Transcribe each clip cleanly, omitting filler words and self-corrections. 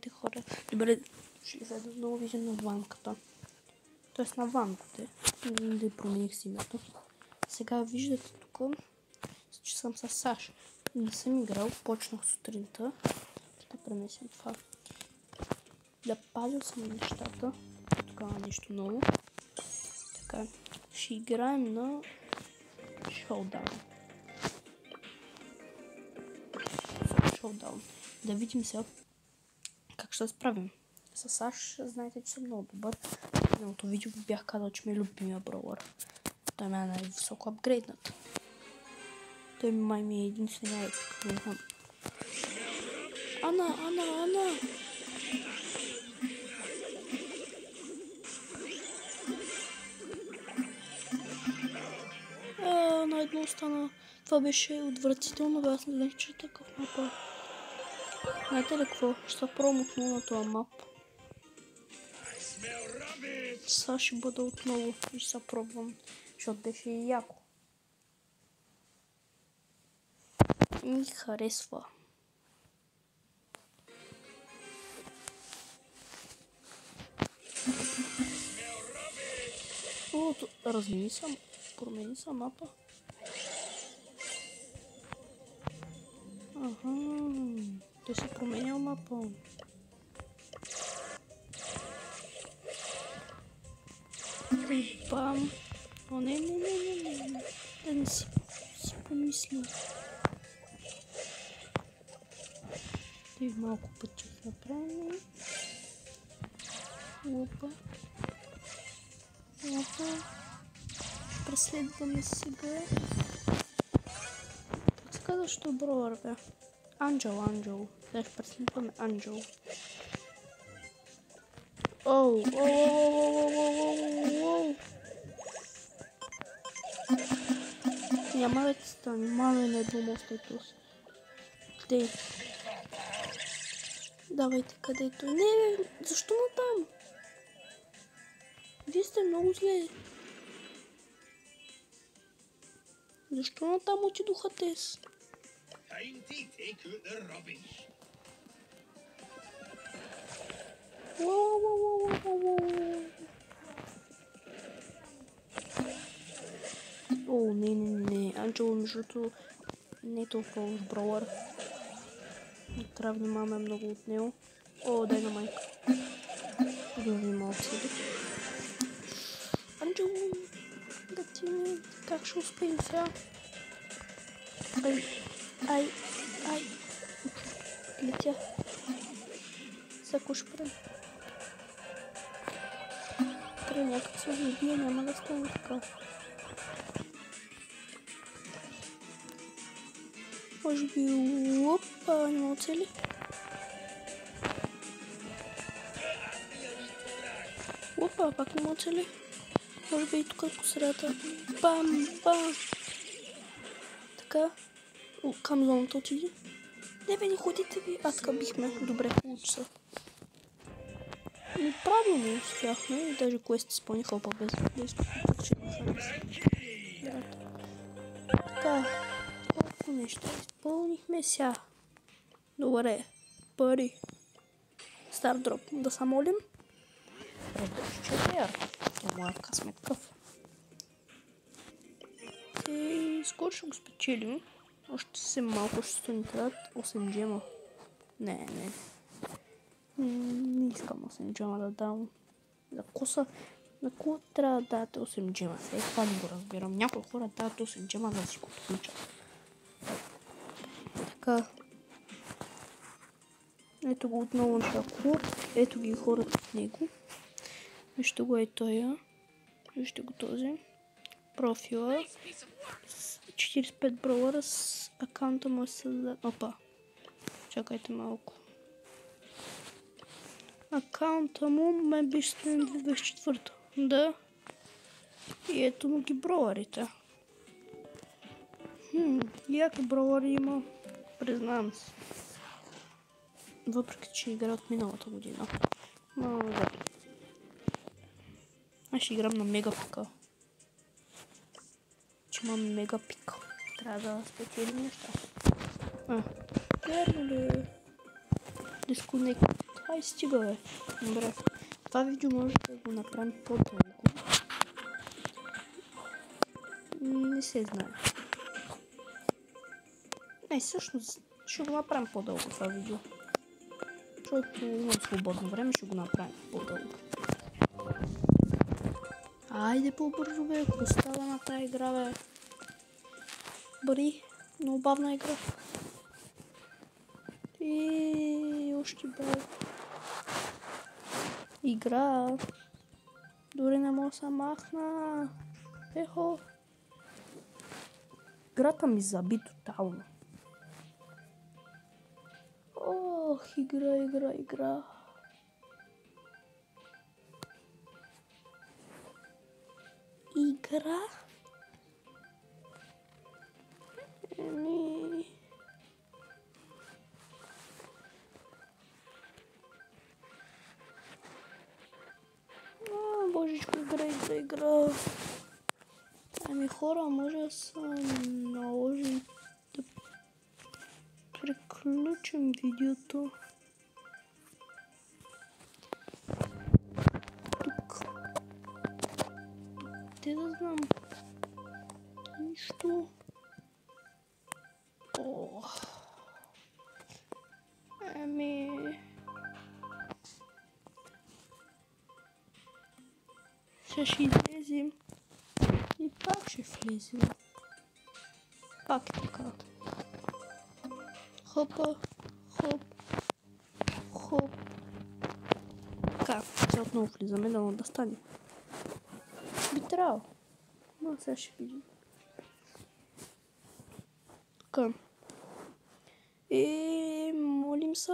Здравейте, хора. Добре, ще излезе много видео на ванката. Тоест на ванката. Да промених си името. Сега виждате тук, че съм с Саш. Не съм играл, почнах сутринта. Ще пренесем това. Да пазил съм нещата. Тук има нещо ново. Така, ще играем на Showdown. Да видим сега как ще се справим. С Саш знаете, че съм много добър. В едното видео бях казал, че ми е любимия броуър. Той ме е най-високо апгрейднат. Той май ми е единствения епик. Не знам. Ана! На едно остана. Това беше отвратително, аз не знаех, че е такъв мапа. Знаете ли какво? Ще се пробвам отново на това мап. Сега ще бъда отново и ще се пробвам, защото беше яко. Ми харесва. О, промени съм мапа. Той се променял мапа. И бам. О, не. Да не си помисля. Той малко пъти направим. Опа. Преследваме сега. Как се казва, що броуър бе? Анджел. Сега ще преследваме Анджел. Оу. Няма да ти стане. Мале на едно мостето си. Къде? Давайте, където. Не, защо на там? Вие сте много зле. Защо на там отидоха тез? О, не. Анджел, междуто не е толкова лош броуър. Трябва да внимаваме много от него. О, дай на майка. Да внимавам себе. Анджел, да ти ми, как ще успеем сега? Ай. Летя. Сега ще правим. Трябва някак се убия, няма да стане така. Може би, опа, няма цели. Опа, пак няма цели. Може би и тук по средата. Бам. Така. Към зоната отиди. Не бе, не ходите ви. Така бихме. Добре, получи се. Правилно успяхме. И даже квести изпълниха опа без действие. Така. Колко неща изпълнихме сега. Добре. Пари. Стар дроп. Да се молим. Това моя късмет къв. И скоро ще го спечелим. Още съвсем малко ще ни трябват 8 джема. Не. Не искам 8 джема да дам. За коса. На кого трябва да дадете 8 джема? Сега това не го разбирам. Някои хора дават 8 джема да си го отключат. Така. Ето го отново на клуб. Ето ги хората в него. Вижте го тоя. Вижте го този. Профила. 45 броуъра с акаунта му е създаден. Опа. Чакайте малко. Акаунта му ме беше стен 24. Да. И ето му ги броуърите. Яки броуъри има. Признавам се. Въпреки, че игра от миналата година. Но да. Аз ще играм на мегапика. Че имам мегапик. Трябва да спечелим неща. Верно ли? Disconnect. Ай, стига, бе. Добре. Това видео може да го направим по-дълго. Не се знае. Не, всъщност ще го направим по-дълго това видео. Защото имам свободно време, ще го направим по-дълго. Айде по-бързо, бе, ако става на тази игра, бе. Бъри, много бавна игра. И още бе. Игра. Дори не мога да се махна. Ехо. Играта ми заби тотално. Ох, игра. Игра? Еми... Божечко, игра. Ами хора, може да се наложи да приключим видеото. Тук. Те да знам. Нищо. Ами... Ще излезем. И пак ще влезем. Пак е така. Хопа, хоп. Така, сега отново влизаме, да стане. Би трябвало. Но сега ще видим. Така. И молим се.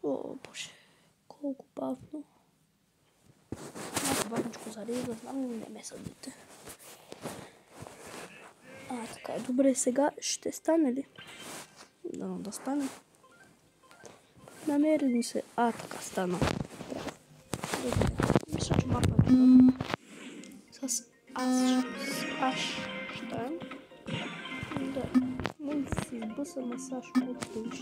О, боже. Колко бавно. Малко бавничко зарежда, знам, но не ме съдите. Така, добре, сега ще стане ли? Да стане. Намери ми се. Така стана. Добре. Мисля, че мапа е това. С аш ще даем. Да. Може да си избъсаме с аш, колкото виж.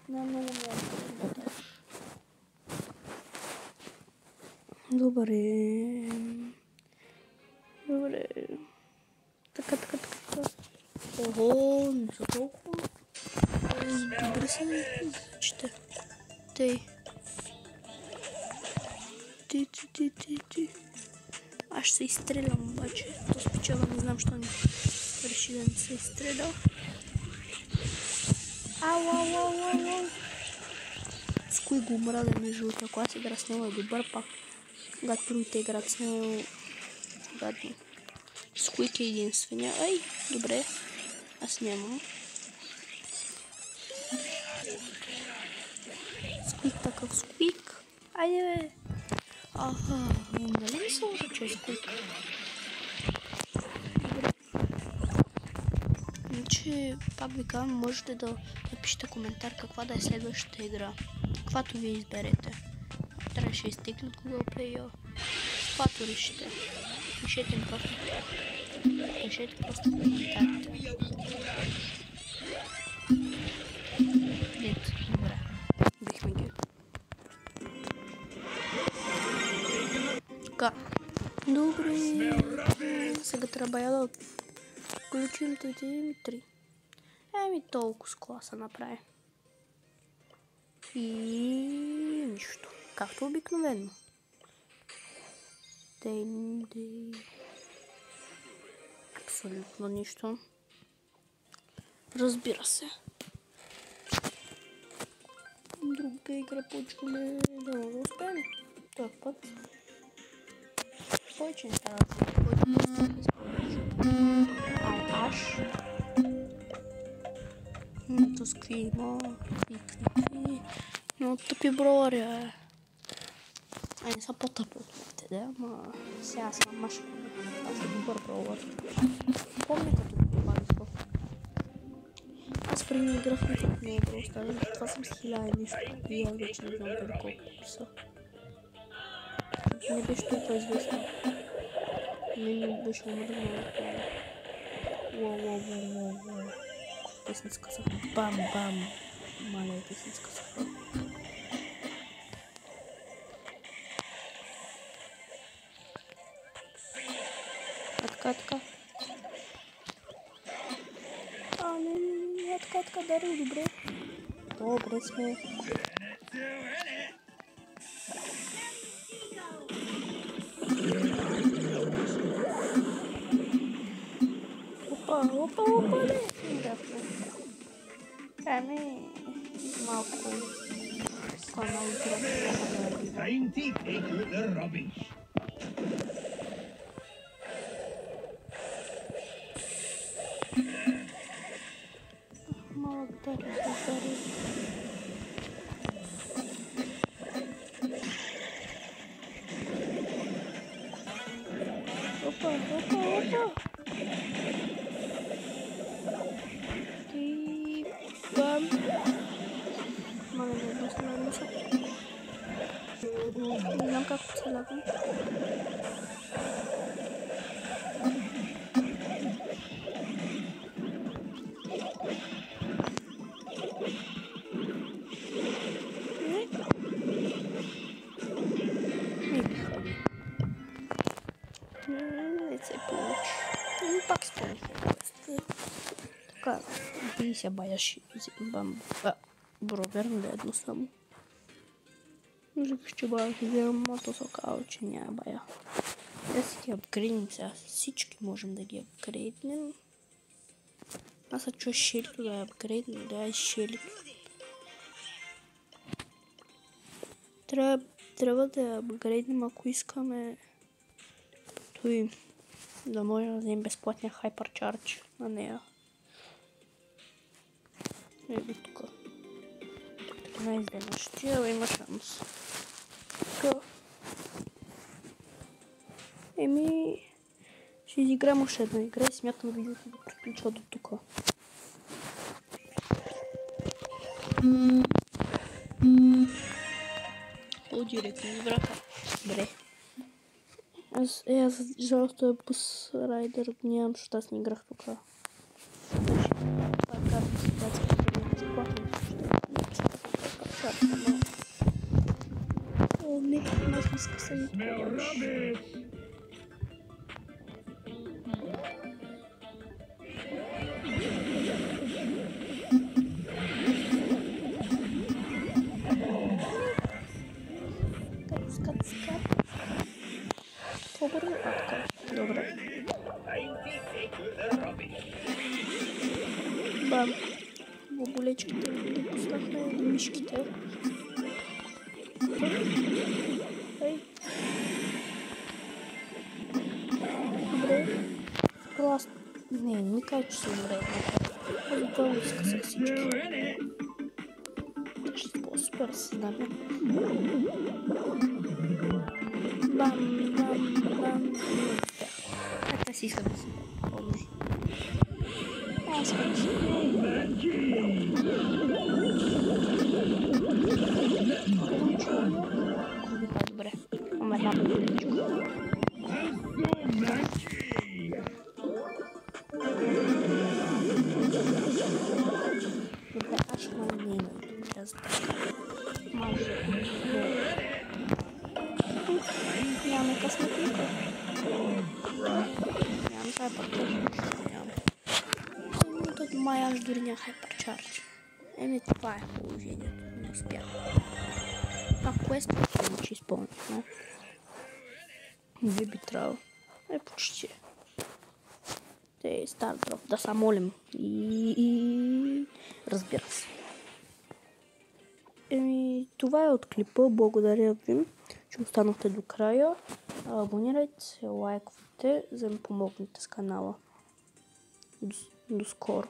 Не много място да дадеш. Добре. Така. Ого, не са толкова. Добре се чете. Тей. Ти. Аз ще се изстрелям обаче. То спечела, не знам, що не реши да не се изстреля. Ау. С кой го мразя между другото, ако аз игра с него е добър, пак когато другите играят с него гадно. Скуик е единствения. Ай, добре. Аз нямам. Скуик такъв скуик. Айде, бе. Нали ми се лъжа, че е скуик? Добре. Иначе, пак ви казвам, можете да напишете коментар каква да е следващата игра. Каквато вие изберете. Трябваше изтекли от Google Play. Каквато решите. Пишете ми просто в коментарите. Добре. Бихме ги. Така. Добре. Сега трябва да включим TTM3. Еми толкова с класа направи. И нищо. Както обикновено. Абсолютно нищо. Разбира се. Друга игра почваме да успеем. Този път. Повече не става да се аш. Тоскви има. Но тъпи броаря. Не са по-тъпи от моите, да, ама сега съм машка. Аз съм добър броар. Помня като добавих. Аз преди играх никак не е просто, това съм с 1000 и нищо. И аз вече не знам дали колко са. Не беше толкова известно. Не беше умръзнало от това. Уау. Песни сказах бам. Малейте си иска се. Така. Не, така, дари, добре. Добре сме. Опа, не. Малко. Time to take out the rubbish. Малък дари. Опа. И бам. Не знам как се лягам. Не се получи. Пак спомних. Така, би се баяше бамбука. Верно да е едно само. Може ще бая ще вземам, а то се оказва, че няма бая. Да си ги апгрейднем сега. Всички можем да ги апгрейднем. Аз се чуя шелито да я апгрейднем. Да е шелито. Трябва да я апгрейднем, ако искаме той да може да вземем безплатния Hypercharge на нея. Еби тук. Така изденащия, има шанс. Така. Ще изиграем още една игра и смятам видеото да приключва до тук. По-директно избраха. Добре. Аз жалко е Bus Rider, нямам, защото аз не играх тук. Не, аз не скъсали това. Добре. Бам. Боболечките да пуснахме и мишките. Ей. Добре. Клас. Не кажа, че се добре. Аз това изкъсах всички. Ще бъде супер си даме. Бам. Така си искам да си помни. Аз хочу. Добре. Ама една боболечка. Добре, аз ще не има час така. Може. Нямаме късметника. Нямам хайперчарж. Тут май аж дори няма хайперчарж. Това е положението. Не успях. Квест ще изпълнихме. Не би трябвало. Почти. Те стартъп да се молим. И разбира се. Това е от клипа. Благодаря ви, че останахте до края. Абонирайте се, лайквайте, за да ми помогнете с канала. До скоро.